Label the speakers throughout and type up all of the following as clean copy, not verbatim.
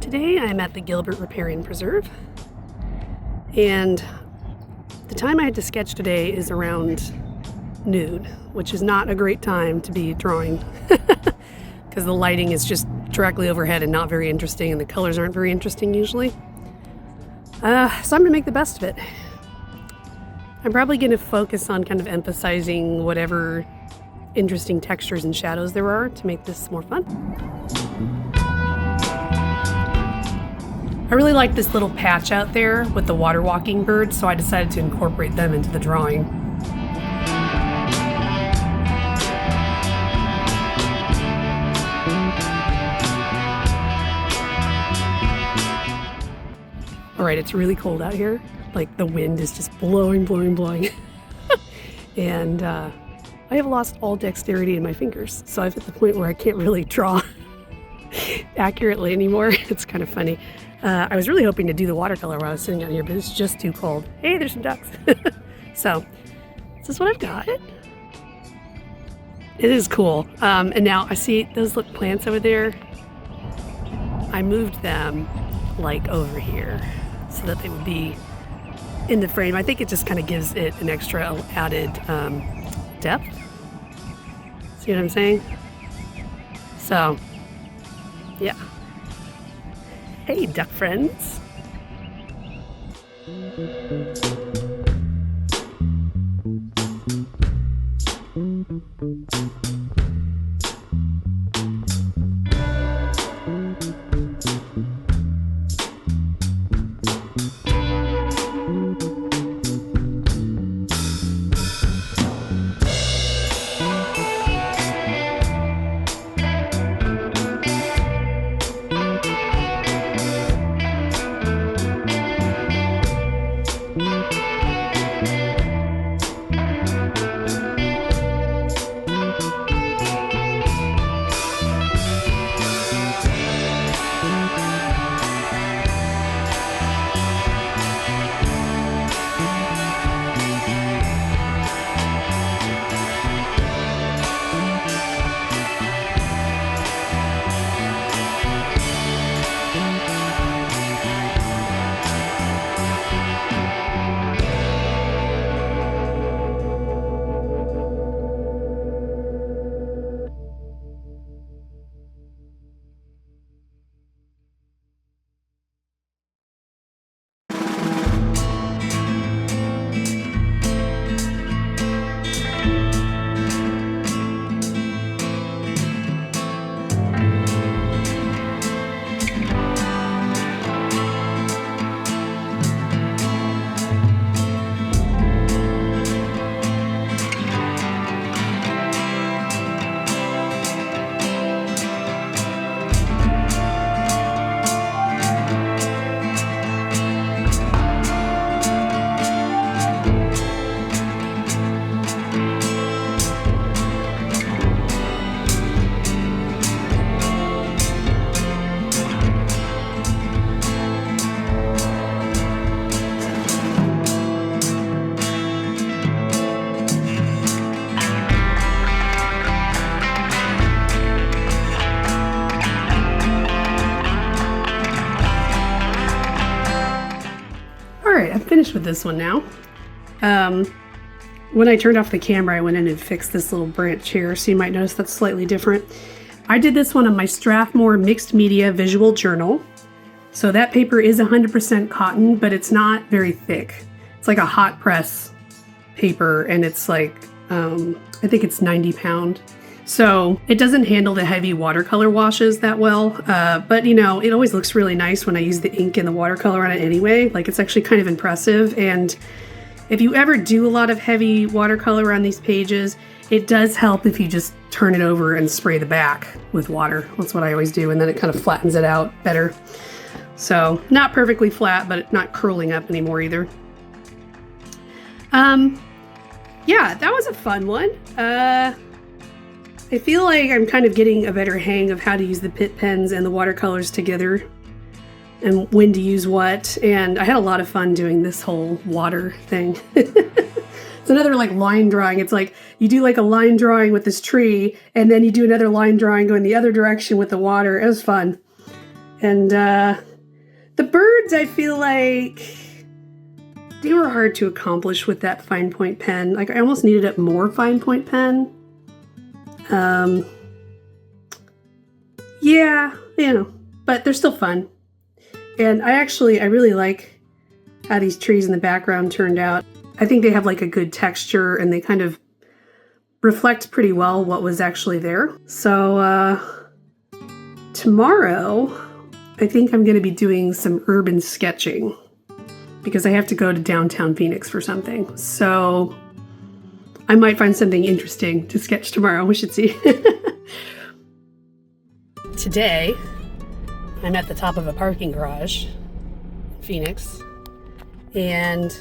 Speaker 1: Today I'm at the Gilbert Riparian Preserve, and the time I had to sketch today is around noon, which is not a great time to be drawing because the lighting is just directly overhead and not very interesting, and the colors aren't very interesting usually. So I'm going to make the best of it. I'm probably going to focus on kind of emphasizing whatever interesting textures and shadows there are to make this more fun. I really like this little patch out there with the water walking birds, so I decided to incorporate them into the drawing. Alright, it's really cold out here. Like, the wind is just blowing. And I have lost all dexterity in my fingers, so I've hit the point where I can't really draw accurately anymore. It's kind of funny. I was really hoping to do the watercolor while I was sitting out here, but it's just too cold. Hey, there's some ducks. So, this is what I've got. It is cool. And now I see those little plants over there. I moved them like over here so that they would be in the frame. I think it just kind of gives it an extra added depth. See what I'm saying? So, yeah. Hey, duck friends. Alright, I'm finished with this one now. When I turned off the camera, I went in and fixed this little branch here, so you might notice that's slightly different. I did this one on my Strathmore Mixed Media Visual Journal. So that paper is 100% cotton, but it's not very thick. It's like a hot press paper, and it's like, I think it's 90 pound. So it doesn't handle the heavy watercolor washes that well, but you know, it always looks really nice when I use the ink and the watercolor on it anyway. Like, it's actually kind of impressive. And if you ever do a lot of heavy watercolor on these pages, it does help if you just turn it over and spray the back with water. That's what I always do, and then it kind of flattens it out better. So not perfectly flat, but not curling up anymore either. Yeah, that was a fun one. I feel like I'm kind of getting a better hang of how to use the Pitt pens and the watercolors together and when to use what. And I had a lot of fun doing this whole water thing. It's another like line drawing. It's like you do like a line drawing with this tree and then you do another line drawing going the other direction with the water. It was fun. And the birds, I feel like they were hard to accomplish with that fine point pen. Like, I almost needed a more fine point pen. Yeah, you know, but they're still fun. And I really like how these trees in the background turned out. I think they have like a good texture and they kind of reflect pretty well what was actually there. So tomorrow, I think I'm going to be doing some urban sketching because I have to go to downtown Phoenix for something. So I might find something interesting to sketch tomorrow. We should see. Today, I'm at the top of a parking garage in Phoenix, and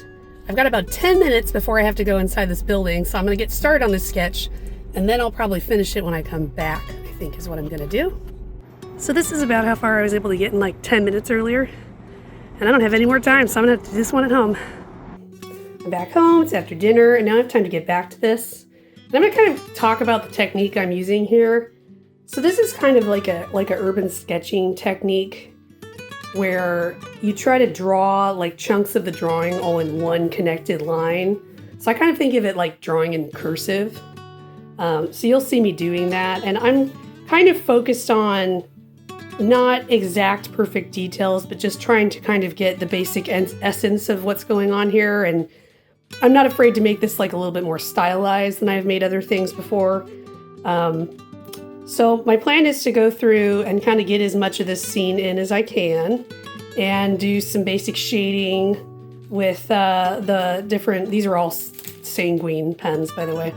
Speaker 1: I've got about 10 minutes before I have to go inside this building, so I'm going to get started on this sketch, and then I'll probably finish it when I come back, I think is what I'm going to do. So this is about how far I was able to get in like 10 minutes earlier, and I don't have any more time, so I'm going to have to do this one at home. I'm back home, it's after dinner, and now I have time to get back to this. And I'm going to kind of talk about the technique I'm using here. So this is kind of like a urban sketching technique where you try to draw like chunks of the drawing all in one connected line. So I kind of think of it like drawing in cursive. So you'll see me doing that, and I'm kind of focused on not exact perfect details, but just trying to kind of get the basic essence of what's going on here. And I'm not afraid to make this like a little bit more stylized than I've made other things before. So my plan is to go through and kind of get as much of this scene in as I can and do some basic shading with the different, these are all sanguine pens, by the way.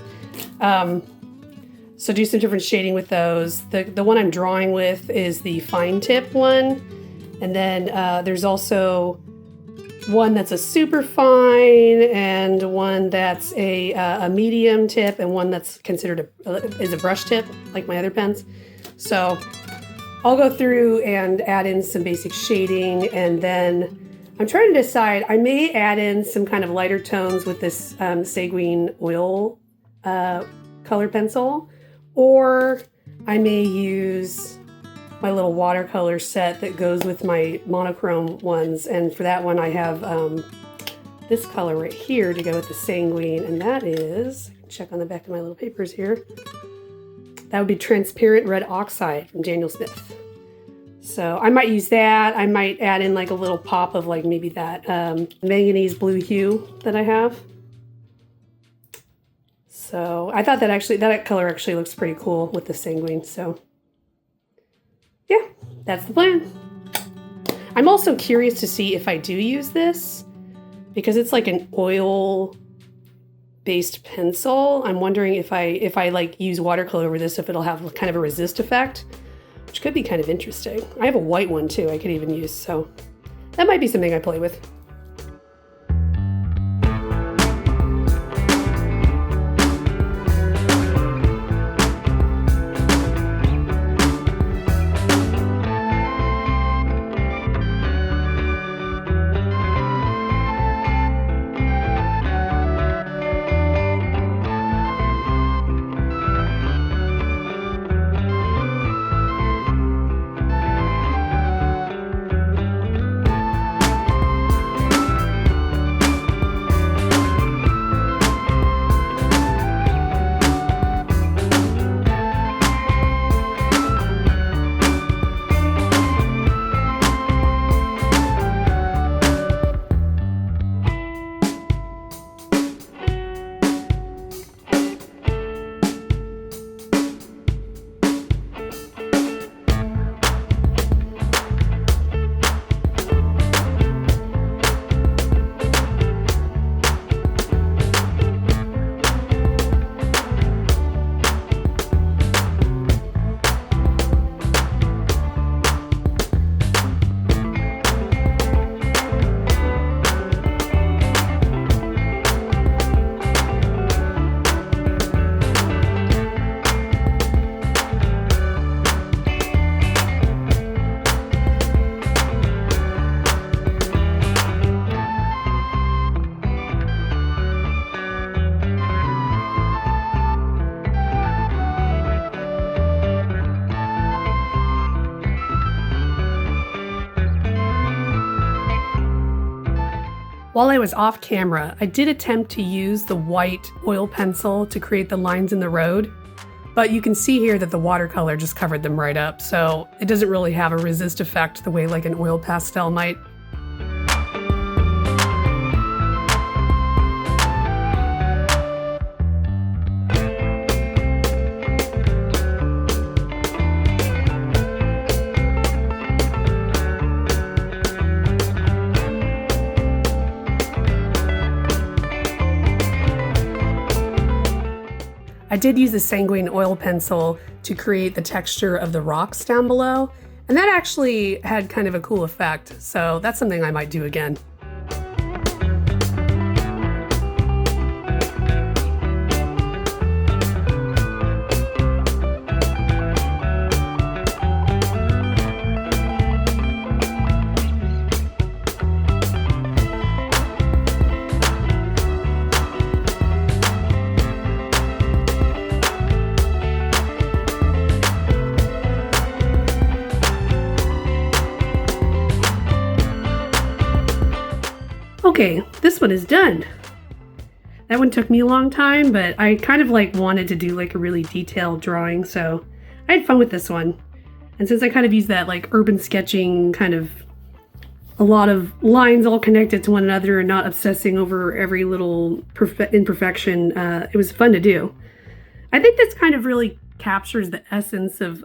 Speaker 1: So do some different shading with those. The one I'm drawing with is the fine tip one. And then there's also one that's a super fine and one that's a medium tip and one that's considered is a brush tip, like my other pens. So I'll go through and add in some basic shading, and then I'm trying to decide, I may add in some kind of lighter tones with this sanguine oil color pencil, or I may use my little watercolor set that goes with my monochrome ones, and for that one I have this color right here to go with the sanguine, and that is, I can check on the back of my little papers here, that would be transparent red oxide from Daniel Smith. So I might use that. I might add in like a little pop of like maybe that manganese blue hue that I have. So I thought that color actually looks pretty cool with the sanguine, so yeah, that's the plan. I'm also curious to see if I do use this, because it's like an oil-based pencil. I'm wondering if I like use watercolor over this, if it'll have kind of a resist effect, which could be kind of interesting. I have a white one too I could even use, so that might be something I play with. While I was off camera, I did attempt to use the white oil pencil to create the lines in the road, but you can see here that the watercolor just covered them right up, so it doesn't really have a resist effect the way like an oil pastel might. I did use the sanguine oil pencil to create the texture of the rocks down below, and that actually had kind of a cool effect, so that's something I might do again. Okay, this one is done. That one took me a long time, but I kind of like wanted to do like a really detailed drawing, so I had fun with this one. And since I kind of used that like urban sketching kind of a lot of lines all connected to one another and not obsessing over every little imperfection, it was fun to do. I think this kind of really captures the essence of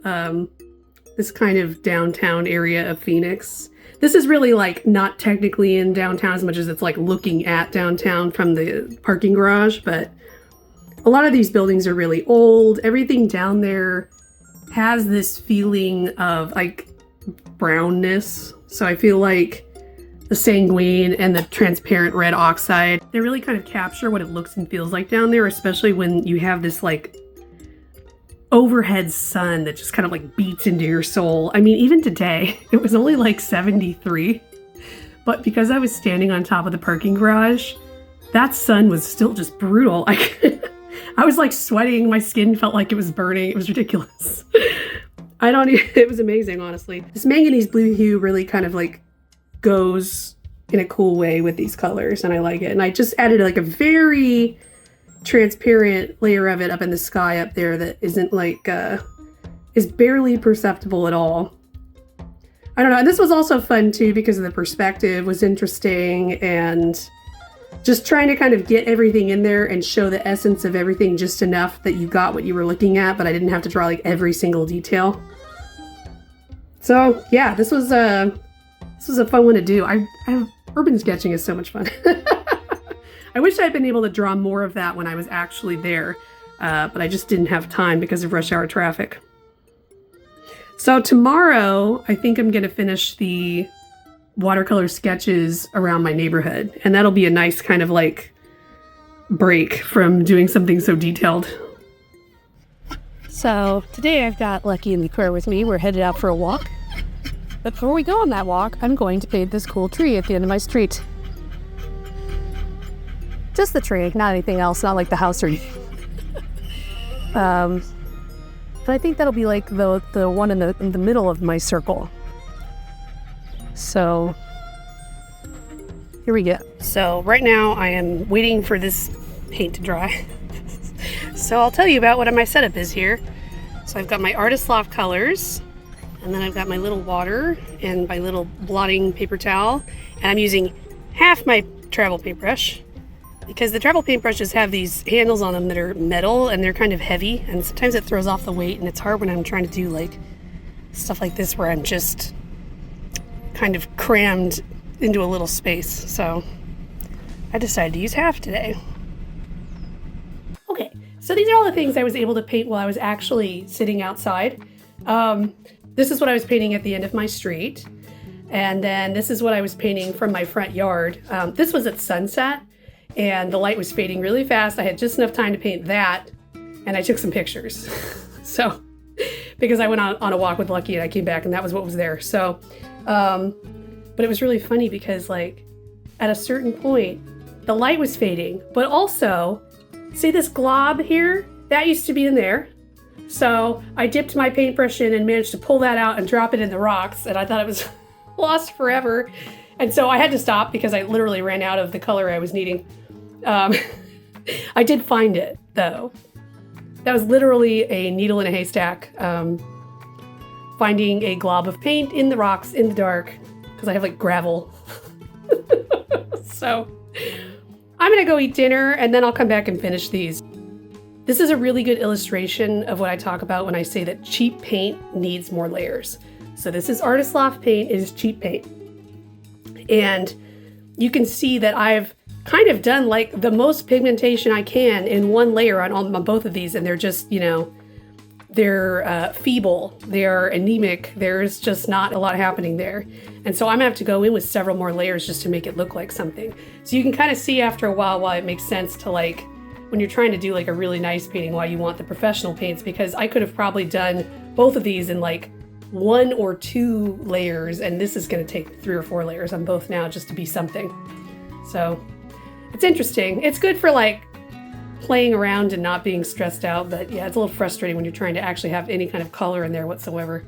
Speaker 1: this kind of downtown area of Phoenix. This is really like not technically in downtown as much as it's like looking at downtown from the parking garage, but a lot of these buildings are really old. Everything down there has this feeling of like brownness. So I feel like the sanguine and the transparent red oxide, they really kind of capture what it looks and feels like down there, especially when you have this like overhead sun that just kind of like beats into your soul. I mean, even today, it was only like 73, but because I was standing on top of the parking garage, that sun was still just brutal. I was like sweating, my skin felt like it was burning. It was ridiculous. It was amazing, honestly. This manganese blue hue really kind of like goes in a cool way with these colors, and I like it. And I just added like a very transparent layer of it up in the sky up there that isn't like is barely perceptible at all. I don't know, and this was also fun too because of the perspective was interesting, and just trying to kind of get everything in there and show the essence of everything just enough that you got what you were looking at, but I didn't have to draw like every single detail. So yeah, this was a fun one to do. Urban sketching is so much fun. I wish I'd been able to draw more of that when I was actually there, but I just didn't have time because of rush hour traffic. So tomorrow, I think I'm going to finish the watercolor sketches around my neighborhood, and that'll be a nice kind of like break from doing something so detailed. So today I've got Lucky and Sakura with me. We're headed out for a walk. But before we go on that walk, I'm going to paint this cool tree at the end of my street. Just the tree, not anything else, not like the house or anything. But I think that'll be like the one in the middle of my circle. So here we go. So right now I am waiting for this paint to dry. So I'll tell you about what my setup is here. So I've got my Artist Loft colors, and then I've got my little water and my little blotting paper towel, and I'm using half my travel paintbrush, because the travel paintbrushes have these handles on them that are metal and they're kind of heavy, and sometimes it throws off the weight, and it's hard when I'm trying to do like stuff like this where I'm just kind of crammed into a little space. So I decided to use half today. Okay, so these are all the things I was able to paint while I was actually sitting outside. This is what I was painting at the end of my street, and then this is what I was painting from my front yard. This was at sunset, and the light was fading really fast. I had just enough time to paint that, and I took some pictures. So, because I went on a walk with Lucky and I came back and that was what was there. So, but it was really funny because like at a certain point, the light was fading, but also, see this glob here? That used to be in there. So I dipped my paintbrush in and managed to pull that out and drop it in the rocks, and I thought it was lost forever. And so I had to stop because I literally ran out of the color I was needing. I did find it, though. That was literally a needle in a haystack, finding a glob of paint in the rocks in the dark, because I have like gravel. So I'm gonna go eat dinner and then I'll come back and finish these. This is a really good illustration of what I talk about when I say that cheap paint needs more layers. So this is Artist Loft paint, it is cheap paint. And you can see that I've kind of done like the most pigmentation I can in one layer on both of these, and they're just, you know, they're feeble, they're anemic, there's just not a lot happening there. And so I'm gonna have to go in with several more layers just to make it look like something. So you can kind of see after a while why it makes sense to, like, when you're trying to do like a really nice painting, why you want the professional paints, because I could have probably done both of these in like 1 or 2 layers, and this is gonna take 3 or 4 layers on both now just to be something. So it's interesting. It's good for like playing around and not being stressed out, but yeah, it's a little frustrating when you're trying to actually have any kind of color in there whatsoever.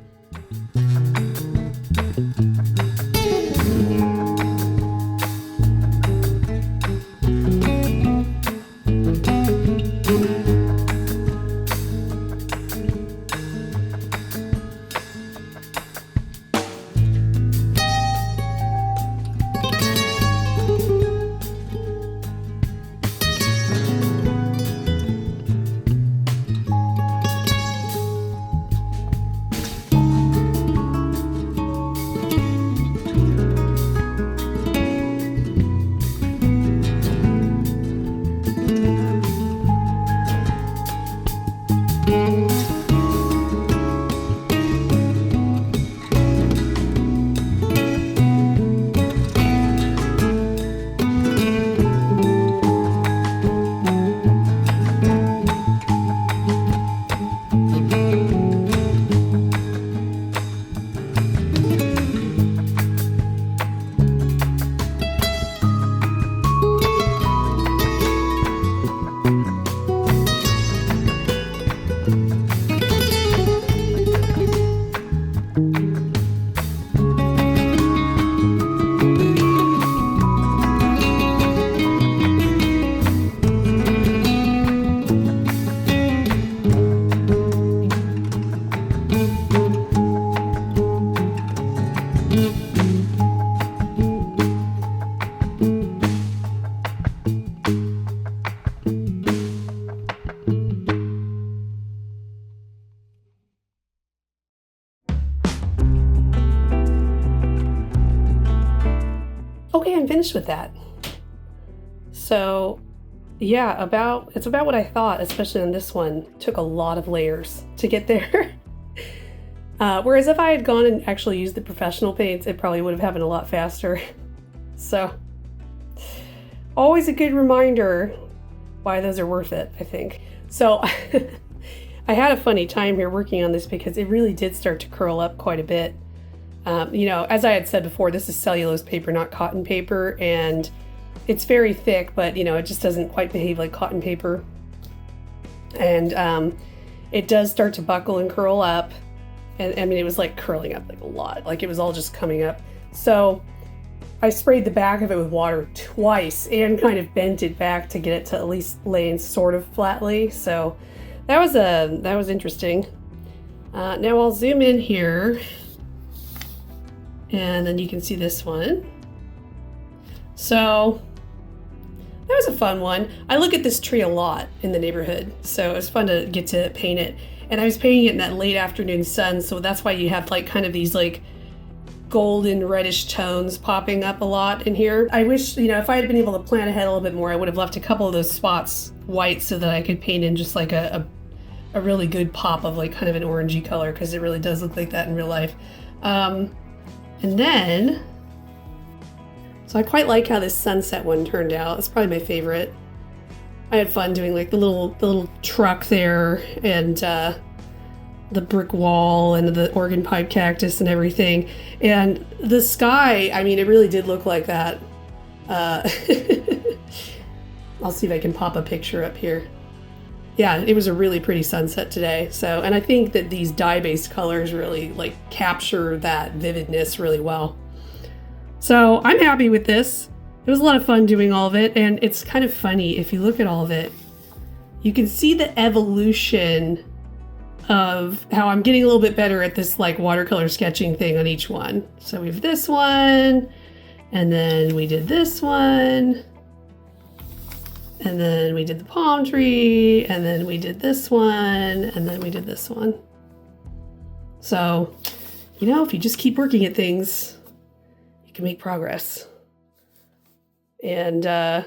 Speaker 1: Okay, I'm finished with that. So yeah, it's about what I thought, especially on this one. Took a lot of layers to get there. Whereas if I had gone and actually used the professional paints, it probably would have happened a lot faster. So always a good reminder why those are worth it, I think. So I had a funny time here working on this because it really did start to curl up quite a bit. You know, as I had said before, this is cellulose paper, not cotton paper, and it's very thick, but you know, it just doesn't quite behave like cotton paper. And it does start to buckle and curl up. And I mean, it was like curling up like a lot, like it was all just coming up. So I sprayed the back of it with water twice and kind of bent it back to get it to at least lay in sort of flatly. So that was interesting. Now I'll zoom in here. And then you can see this one. So that was a fun one. I look at this tree a lot in the neighborhood, so it was fun to get to paint it. And I was painting it in that late afternoon sun, so that's why you have like kind of these like golden reddish tones popping up a lot in here. I wish, you know, if I had been able to plan ahead a little bit more, I would have left a couple of those spots white so that I could paint in just like a really good pop of like kind of an orangey color, because it really does look like that in real life. And then, so I quite like how this sunset one turned out. It's probably my favorite. I had fun doing like the little truck there, and the brick wall and the organ pipe cactus and everything. And the sky, I mean, it really did look like that. I'll see if I can pop a picture up here. Yeah, it was a really pretty sunset today. So, and I think that these dye-based colors really like capture that vividness really well. So I'm happy with this. It was a lot of fun doing all of it, and it's kind of funny if you look at all of it. You can see the evolution of how I'm getting a little bit better at this like watercolor sketching thing on each one. So we have this one, and then we did this one, and then we did the palm tree, and then we did this one, and then we did this one. So, you know, if you just keep working at things, you can make progress. And I'm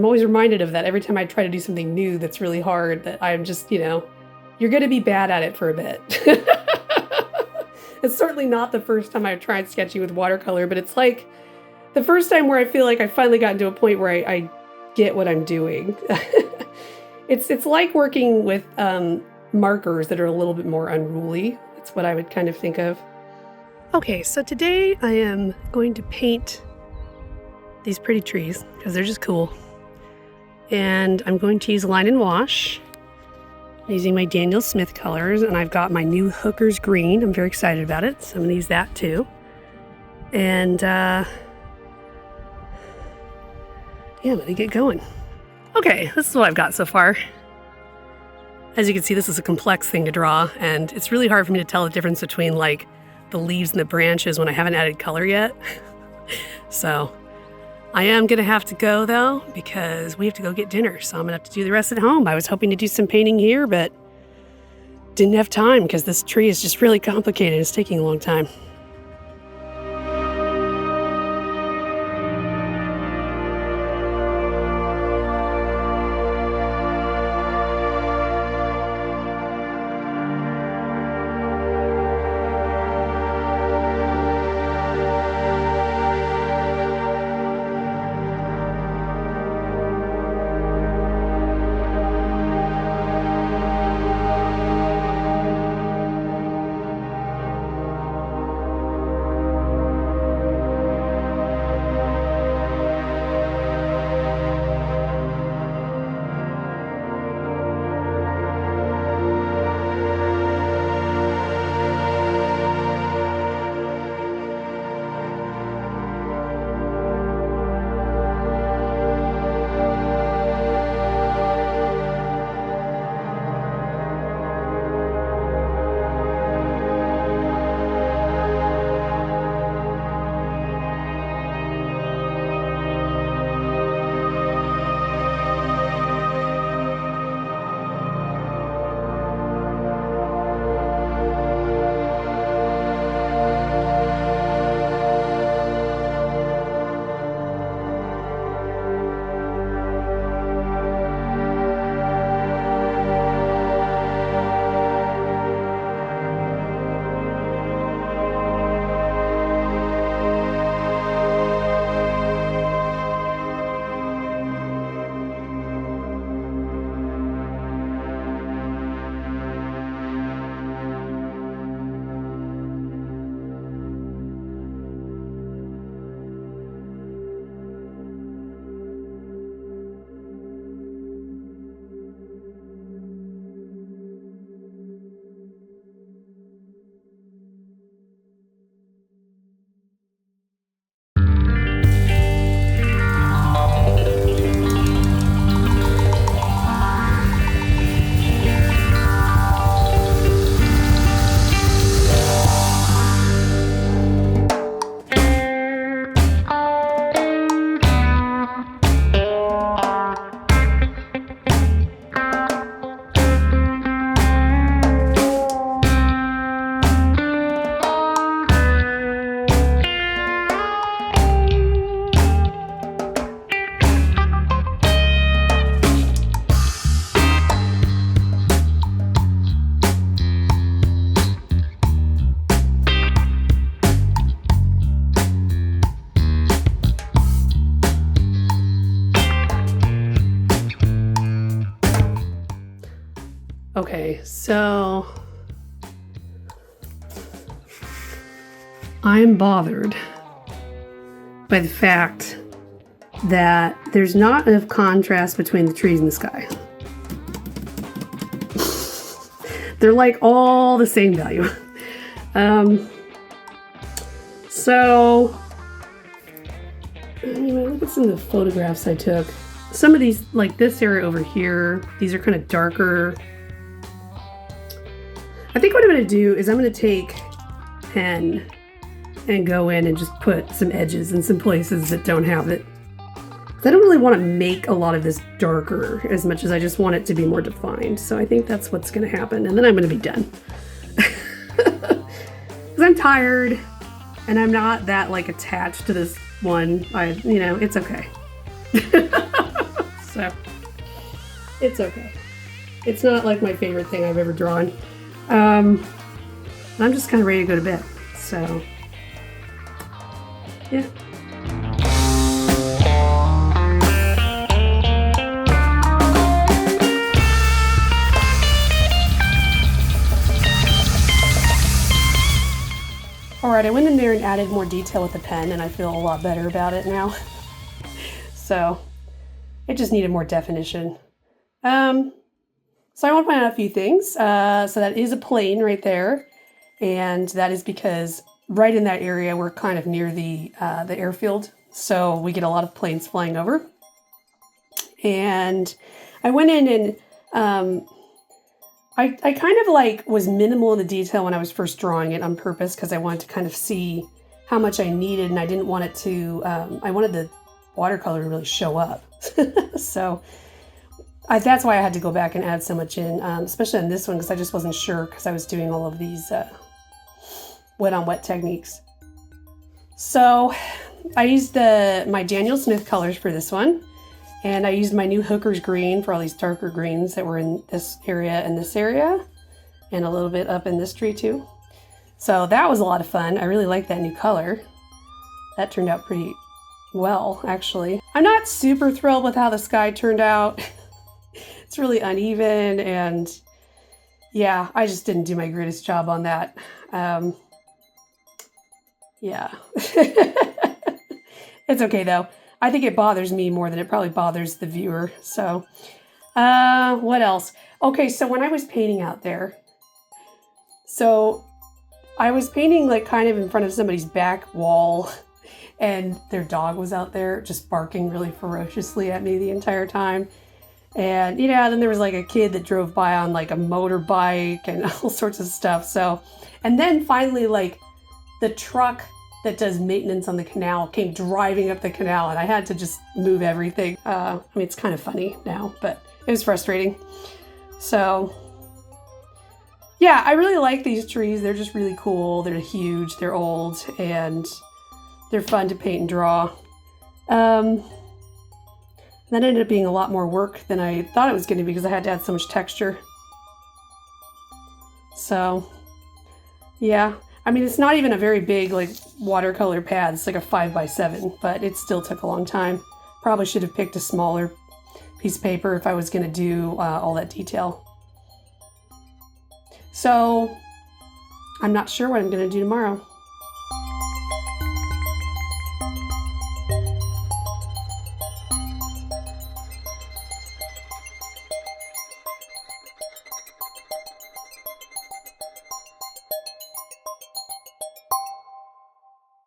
Speaker 1: always reminded of that every time I try to do something new that's really hard, that I'm just, you know, you're going to be bad at it for a bit. It's certainly not the first time I've tried sketching with watercolor, but it's like the first time where I feel like I finally gotten to a point where I get what I'm doing. It's like working with markers that are a little bit more unruly. That's what I would kind of think of. Okay, so today I am going to paint these pretty trees because they're just cool. And I'm going to use line and wash using my Daniel Smith colors, and I've got my new Hooker's Green. I'm very excited about it, so I'm gonna use that too. And yeah, I'm gonna get going. Okay, this is what I've got so far. As you can see, this is a complex thing to draw, and it's really hard for me to tell the difference between like the leaves and the branches when I haven't added color yet. So I am gonna have to go though, because we have to go get dinner, so I'm gonna have to do the rest at home. I was hoping to do some painting here, but didn't have time because this tree is just really complicated. It's taking a long time. Okay, so I'm bothered by the fact that there's not enough contrast between the trees and the sky. They're like all the same value. So Anyway, look at some of the photographs I took. Some of these, like this area over here, these are kind of darker. I think what I'm going to do is I'm going to take pen and go in and just put some edges in some places that don't have it. I don't really want to make a lot of this darker as much as I just want it to be more defined. So I think that's what's going to happen, and then I'm going to be done. Because I'm tired and I'm not that like attached to this one. You know, it's okay. So it's okay. It's not like my favorite thing I've ever drawn. I'm just kind of ready to go to bed. So yeah. Alright, I went in there and added more detail with the pen, and I feel a lot better about it now. So, it just needed more definition. So I want to point out a few things. So that is a plane right there, and that is because right in that area we're kind of near the airfield, so we get a lot of planes flying over. And I went in and I kind of like was minimal in the detail when I was first drawing it on purpose because I wanted to kind of see how much I needed, and I didn't want it to, I wanted the watercolor to really show up. So that's why I had to go back and add so much in, especially on this one because I just wasn't sure because I was doing all of these wet on wet techniques. So I used my Daniel Smith colors for this one. And I used my new Hooker's green for all these darker greens that were in this area and this area. And a little bit up in this tree too. So that was a lot of fun. I really like that new color. That turned out pretty well, actually. I'm not super thrilled with how the sky turned out. It's really uneven, and yeah, I just didn't do my greatest job on that. Yeah. It's okay though. I think it bothers me more than it probably bothers the viewer. So, what else? Okay, so when I was painting out there, so I was painting like kind of in front of somebody's back wall, and their dog was out there just barking really ferociously at me the entire time. And, you know, then there was like a kid that drove by on like a motorbike and all sorts of stuff. So, and then finally, like the truck that does maintenance on the canal came driving up the canal, and I had to just move everything. I mean, it's kind of funny now, but it was frustrating. So yeah, I really like these trees. They're just really cool. They're huge, they're old, and they're fun to paint and draw. That ended up being a lot more work than I thought it was going to be because I had to add so much texture. So yeah. I mean, it's not even a very big, like, watercolor pad. It's like a 5x7, but it still took a long time. Probably should have picked a smaller piece of paper if I was going to do all that detail. So, I'm not sure what I'm going to do tomorrow.